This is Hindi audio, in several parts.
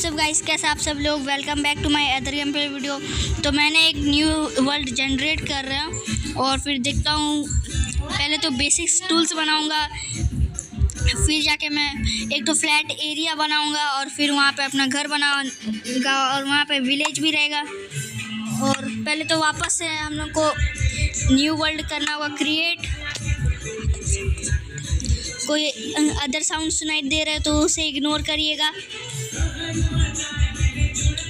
व्हाट्सअप गाइस, कैसे आप सब लोग। Welcome back to my other gameplay video. तो मैंने एक न्यू वर्ल्ड जनरेट कर रहा हूँ और फिर देखता हूँ। पहले तो बेसिक्स टूल्स बनाऊँगा, फिर जाके मैं एक तो फ्लैट एरिया बनाऊँगा और फिर वहाँ पे अपना घर बनाऊँगा और वहाँ पे विलेज भी रहेगा। और पहले तो वापस से हम लोग को न्यू वर्ल्ड करना होगा क्रिएट। कोई अदर साउंड सुनाई दे रहा है तो उसे इग्नोर करिएगा।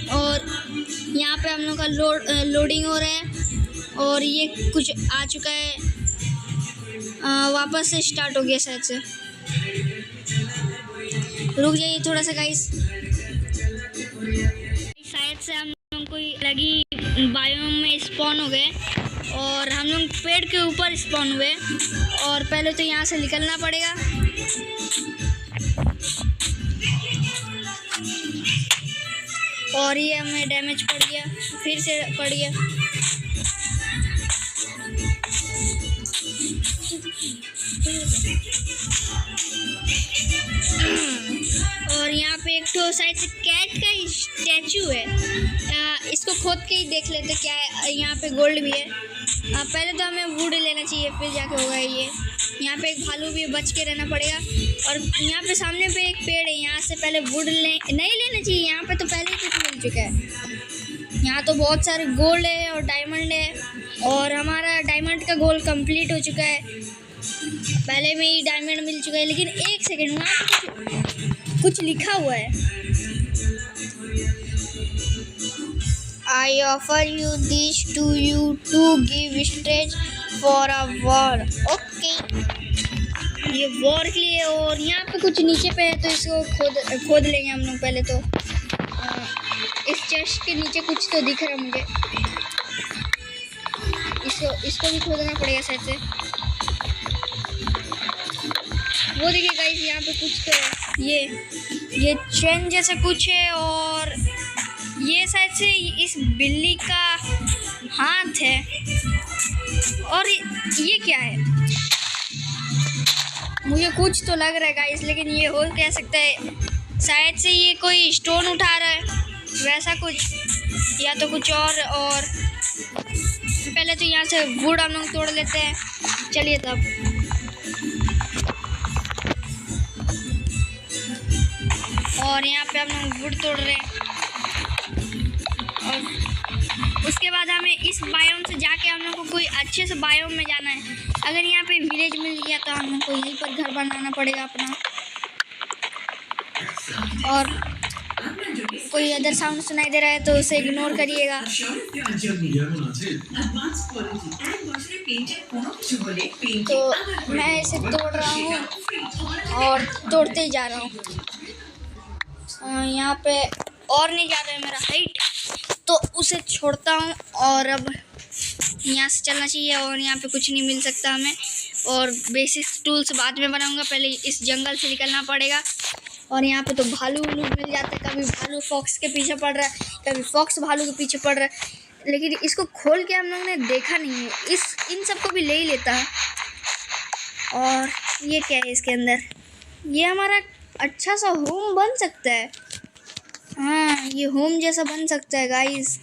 और यहाँ पे हम लोग का लोडिंग हो रहा है और ये कुछ आ चुका है। वापस से स्टार्ट हो गया शायद से। रुक जाइए थोड़ा सा गाइस। शायद से हम लोग कोई अलग ही बायोम में स्पॉन हो गए और हम लोग पेड़ के ऊपर स्पॉन हुए। और पहले तो यहाँ से निकलना पड़ेगा। और ये हमें डैमेज पड़ गया, फिर से पड़ गया। और यहाँ पे एक तो साइड से कैट का ही स्टैचू है। इसको खोद के ही देख लेते क्या है। यहाँ पे गोल्ड भी है। पहले तो हमें वुड लेना चाहिए, फिर जाके होगा ये। यहाँ पे एक भालू भी बच के रहना पड़ेगा। और यहाँ पे सामने पे एक पेड़ है, यहाँ से पहले वुड नहीं लेना चाहिए। यहाँ पे तो पहले ही कुछ मिल चुका है। यहाँ तो बहुत सारे गोल्ड है और डायमंड है और हमारा डायमंड का गोल कंप्लीट हो चुका है। पहले में ही डायमंड मिल चुका है। लेकिन एक सेकेंड, वहाँ पे कुछ लिखा हुआ है। I offer you this to you to give stage for a war. Okay. ये वॉर के लिए। और यहाँ पे कुछ नीचे पे है तो इसको खोद लेंगे हम लोग। पहले तो इस चेस्ट के नीचे कुछ तो दिख रहा है मुझे। इसको भी खोदना पड़ेगा शायद से। वो देखिए गाइस, यहाँ पे कुछ तो है। ये चेन जैसा कुछ है और ये शायद से इस बिल्ली का हाथ है। और ये क्या है, मुझे कुछ तो लग रहा है गाइस, लेकिन ये हो क्या सकता है। शायद से ये कोई स्टोन उठा रहा है वैसा कुछ, या तो कुछ और पहले तो यहाँ से वुड हम लोग तोड़ लेते हैं। चलिए तब। और यहाँ पे हम लोग वुड तोड़ रहे हैं। और उसके बाद हमें इस बायोम से जाके हम लोग को कोई अच्छे से बायोम में जाना है। अगर यहाँ पे विलेज मिल गया तो हम लोग को यहीं पर घर बनाना पड़ेगा अपना। और कोई अदर साउंड सुनाई दे रहा है तो उसे इग्नोर करिएगा। तो मैं इसे तोड़ रहा हूँ और तोड़ते ही जा रहा हूँ। यहाँ पे और नहीं जा रहा है मेरा हाइट, तो उसे छोड़ता हूँ। और अब यहाँ से चलना चाहिए और यहाँ पे कुछ नहीं मिल सकता हमें। और बेसिक टूल्स बाद में बनाऊँगा, पहले इस जंगल से निकलना पड़ेगा। और यहाँ पे तो भालू मिल जाता है। कभी भालू फॉक्स के पीछे पड़ रहा है, कभी फॉक्स भालू के पीछे पड़ रहा है। लेकिन इसको खोल के हम लोगों ने देखा नहीं है। इन सबको भी ले ही लेता है। और ये क्या है इसके अंदर, ये हमारा अच्छा सा होम बन सकता है। हाँ, ये होम जैसा बन सकता है गाइस।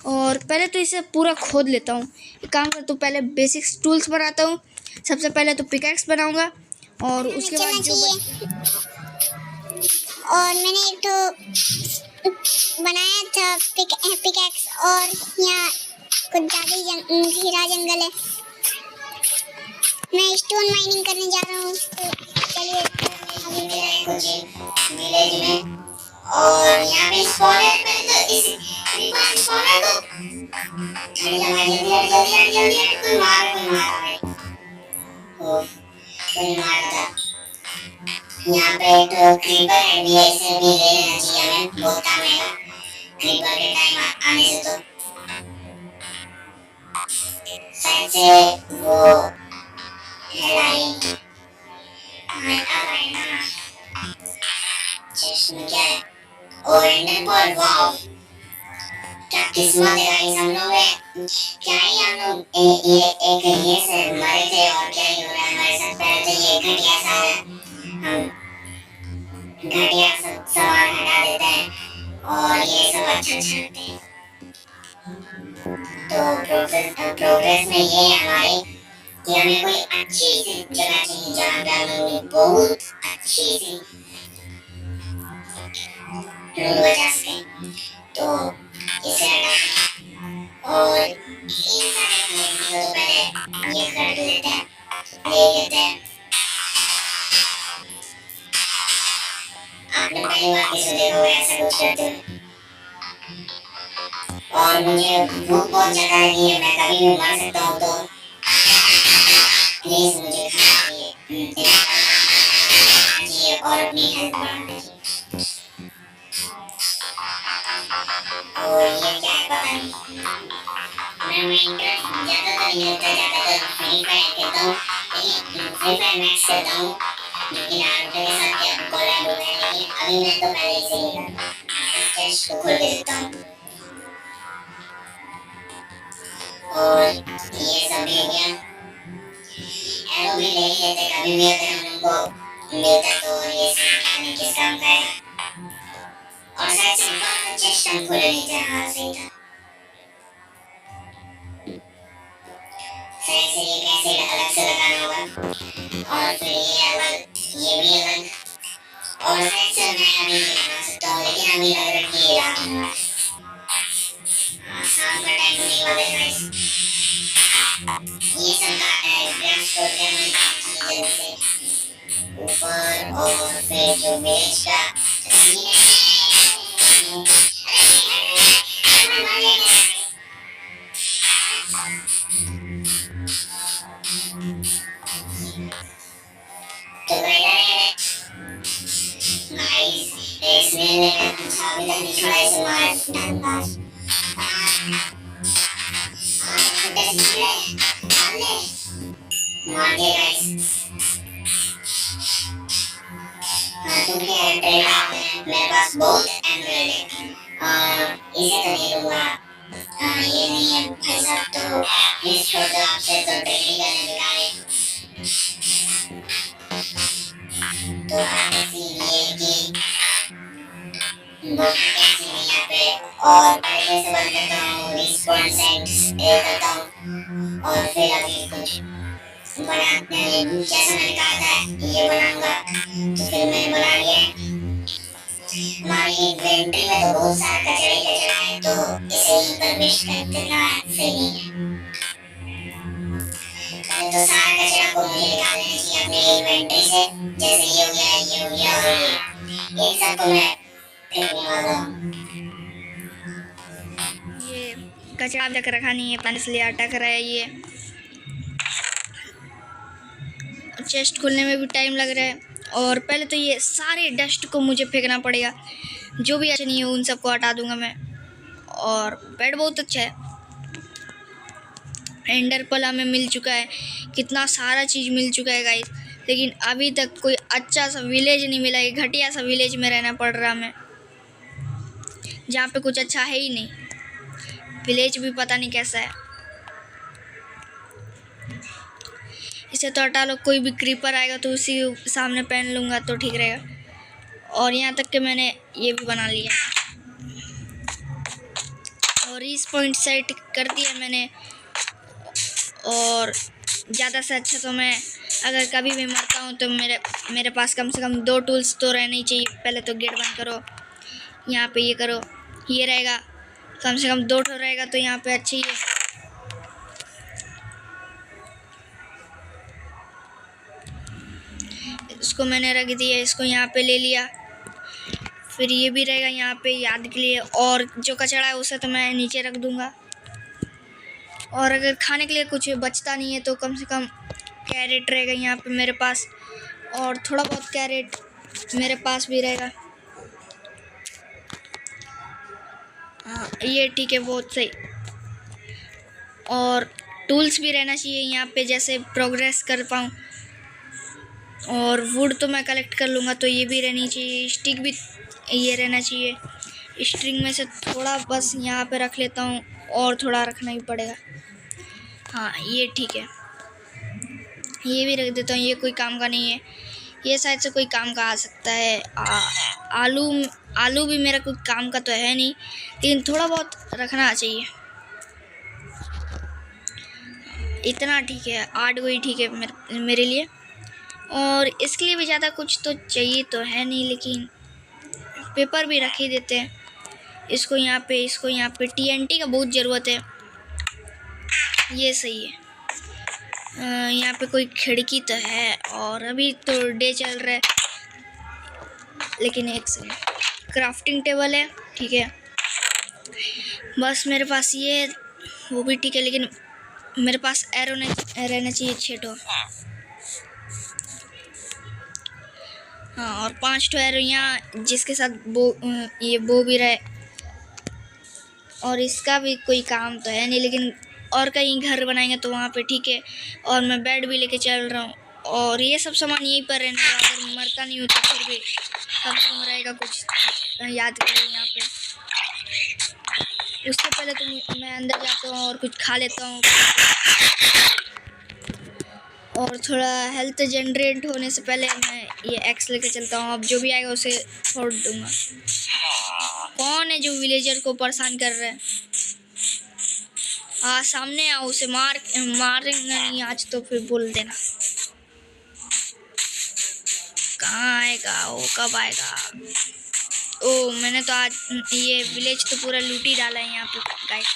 और पहले तो इसे पूरा खोद लेता हूँ। एक काम करता हूँ, पहले बेसिक्स टूल्स बनाता हूँ। सबसे पहले तो पिकैक्स बनाऊँगा और उसके बाद जो और मैंने एक तो बनाया था पिकैक्स। और यहाँ कुछ ज़्यादा ही घिरा जंगल है। मैं स्टोन माइनिंग करने जा रहा हूँ। तो चलिए, अभी मेरा कुछ विलेज में। और यहाँ पे स्पॉनर पे तो इस स्पॉनर को जल्दी कोई मार था। यहाँ पे तो क्रीपर है भी, ऐसे भी ले लेना चाहिए हमें। बहुत काम आएगा क्रीपर के टाइम आने से। तो शायद से वो हेलाई मैं आ रहा है ना। चेस्ट में क्या है? और एंडर बॉल। वाओ, क्या किस्मत है गाइस हम लोग है। क्या ही हम लोग ये से मरे थे और क्या ही हो रहा है हमारे साथ। पहले तो ये घटिया सा है, हम घटिया सामान हटा देते हैं अच्छा अच्छा लगते हैं। तो प्रोग्रेस में ये है हमारे कि हमें कोई अच्छी सी जगह चाहिए जहाँ पे हमें बहुत अच्छी सी रूम बचा सकें। तो इसे हटा और इन सारे तो पहले ये कर लेते हैं, देख लेते हैं। आपने पहली बार किसी को देखा होगा ऐसा कुछ करते हुए। और मुझे भूख बहुत ज्यादा लगी है, मैं कभी भी मर सकता हूँ, तो प्लीज मुझे खाना चाहिए और अपनी हेल्थ बढ़ानी चाहिए। और ये क्या है पता नहीं, मैं माइनक्राफ्ट ज्यादातर नहीं होता, ज्यादातर फ्री फायर खेलता हूँ, लेकिन फ्री फायर मैक्स खेलता हूँ जो कि नारुतो के साथ क्या कोलैब होता है, लेकिन अभी मैं तो पहले से ही करता हूँ। चेस्ट को खोल के देखता हूँ और ये सब भी हो गया। एरो भी ले ही लेते, कभी भी अगर हम उनको मिलता तो ये सब किस काम का है। और शायद से ऊपर चेस्ट हम खोले नहीं थे, हाँ सही था। शायद से ये कैसे अलग से लगाना होगा और फिर ये अलग, ये भी अलग। और शायद से मैं अभी नहीं बना सकता हूँ, लेकिन अभी लग रहा है कि ये रात होगा। शाम का टाइम होने वाला है गाइस। ये सब ग्रास करते हैं जल्दी से ऊपर, और फिर जो विलेज का सीन है। तो गाइस इसमें मैंने कुछ अभी तक नहीं छोड़ा, इसे मार मार दिया गाइस। मेरे पास बहुत एमराल्ड है, इसे तो नहीं दूंगा। ये नहीं है भाई साहब, तो प्लीज छोड़ दो, आपसे तो ट्रेनिंग करने दिखाए। तो ये कि यहाँ पे और पहले से बंद करता हूँ, रिस्पॉन्स सेंस करता हूँ और फिर अभी कुछ बनाते हैं जैसा मैंने कहा था ये बनाऊंगा। तो फिर मैंने बना लिया है। हमारी इन्वेंटरी में तो बहुत सारा कचरा ही कचरा है, तो इसे यहीं पर वेस्ट कर देना सही है। पहले तो सारा कचरा को मुझे निकाल लेना चाहिए अपनी इन्वेंटरी से, जैसे ये हो गया, ये हो गया और ये एक सबको मैं फेंकने वाला हूँ। ये कचरा अब तक रखा नहीं है, पानी इसलिए अटक रहा है। ये चेस्ट खोलने में भी टाइम लग रहा है, और पहले तो ये सारे डस्ट को मुझे फेंकना पड़ेगा, जो भी अच्छा नहीं है उन सबको हटा दूंगा मैं। और बेड बहुत अच्छा है, एंडर पर्ल हमें मिल चुका है, कितना सारा चीज़ मिल चुका है गाइस, लेकिन अभी तक कोई अच्छा सा विलेज नहीं मिला है। घटिया सा विलेज में रहना पड़ रहा हमें, जहाँ पे कुछ अच्छा है ही नहीं। विलेज भी पता नहीं कैसा है। इसे तो हटा लो, कोई भी क्रीपर आएगा तो उसी सामने पहन लूँगा तो ठीक रहेगा। और यहाँ तक कि मैंने ये भी बना लिया और इस पॉइंट सेट कर दिया मैंने। और ज़्यादा से अच्छा तो मैं अगर कभी भी मरता हूँ तो मेरे पास कम से कम 2 टूल्स तो रहने ही चाहिए। पहले तो गेट बंद करो, यहाँ पे ये करो, ये रहेगा, कम से कम 2 ठो रहेगा तो यहाँ पे अच्छी है। इसको मैंने रख दिया, इसको यहाँ पे ले लिया, फिर ये भी रहेगा यहाँ पे याद के लिए। और जो कचरा है उसे तो मैं नीचे रख दूँगा। और अगर खाने के लिए कुछ बचता नहीं है तो कम से कम कैरेट रहेगा यहाँ पे मेरे पास, और थोड़ा बहुत कैरेट मेरे पास भी रहेगा। हाँ ये ठीक है, बहुत सही। और टूल्स भी रहना चाहिए यहाँ पे, जैसे प्रोग्रेस कर पाऊँ। और वुड तो मैं कलेक्ट कर लूँगा, तो ये भी रहनी चाहिए। स्टिक भी ये रहना चाहिए। स्ट्रिंग में से थोड़ा बस यहाँ पे रख लेता हूँ, और थोड़ा रखना ही पड़ेगा। हाँ ये ठीक है, ये भी रख देता हूँ, ये कोई काम का नहीं है। ये शायद से कोई काम का आ सकता है। आलू भी मेरा कोई काम का तो है नहीं, लेकिन थोड़ा बहुत रखना चाहिए। इतना ठीक है, 8 वही ठीक है मेरे लिए। और इसके लिए भी ज़्यादा कुछ तो चाहिए तो है नहीं, लेकिन पेपर भी रख ही देते हैं। इसको यहाँ पे TNT का बहुत ज़रूरत है। ये सही है। यहाँ पे कोई खिड़की तो है, और अभी तो डे चल रहा है, लेकिन एक सेकंड, क्राफ्टिंग टेबल है, ठीक है। बस मेरे पास ये, वो भी ठीक है, लेकिन मेरे पास एरो रहना चाहिए 6 ठो। हाँ, और 5 ठो एरो यहाँ, जिसके साथ ये बो भी रहे। और इसका भी कोई काम तो है नहीं, लेकिन और कहीं घर बनाएंगे तो वहाँ पे ठीक है। और मैं बेड भी लेके चल रहा हूँ, और ये सब सामान यहीं पर रहने का। अगर मरता नहीं हो तो फिर भी कम से कम रहेगा कुछ याद करिए यहाँ पे। उससे पहले तो मैं अंदर जाता हूँ और कुछ खा लेता हूँ, और थोड़ा हेल्थ जनरेट होने से पहले मैं ये एक्स लेके चलता हूँ। अब जो भी आएगा उसे फोड़ दूंगा। कौन है जो विलेजर को परेशान कर रहा है? हाँ, सामने आओ, उसे मारेंगे नहीं आज तो फिर बोल देना। कहाँ आएगा वो, कब आएगा? ओ, मैंने तो आज ये विलेज तो पूरा लूट ही डाला है यहाँ पे गाइस।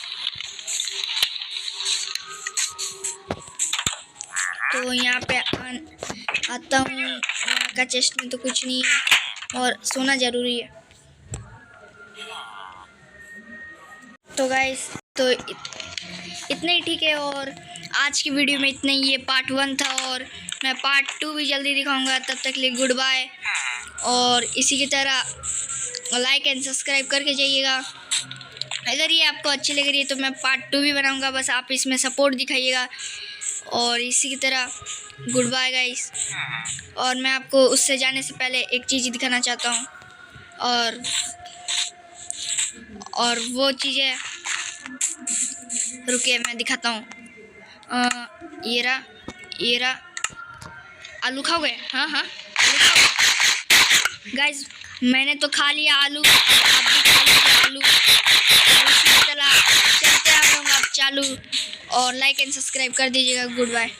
तो यहाँ पे आता हूँ, यहाँ का चेस्ट में तो कुछ नहीं है, और सोना जरूरी है। तो गाइस, तो इतने ही ठीक है। और आज की वीडियो में इतना ही। ये पार्ट 1 था, और मैं पार्ट 2 भी जल्दी दिखाऊंगा। तब तक के लिए गुड बाय, और इसी की तरह लाइक एंड सब्सक्राइब करके जाइएगा। अगर ये आपको अच्छी लग रही है तो मैं पार्ट 2 भी बनाऊंगा, बस आप इसमें सपोर्ट दिखाइएगा। और इसी की तरह गुड बाय गाइस। और मैं आपको उससे जाने से पहले एक चीज़ दिखाना चाहता हूँ, और वो चीज़ है, रुकिए मैं दिखाता हूँ। ये रहा आलू खाओगे? हाँ, आलू खाओगे गाइस। मैंने तो खा लिया आलू, आप भी खा लीजिए आलू। चलते हैं हम लोग अब चालू, और लाइक एंड सब्सक्राइब कर दीजिएगा। Good bye.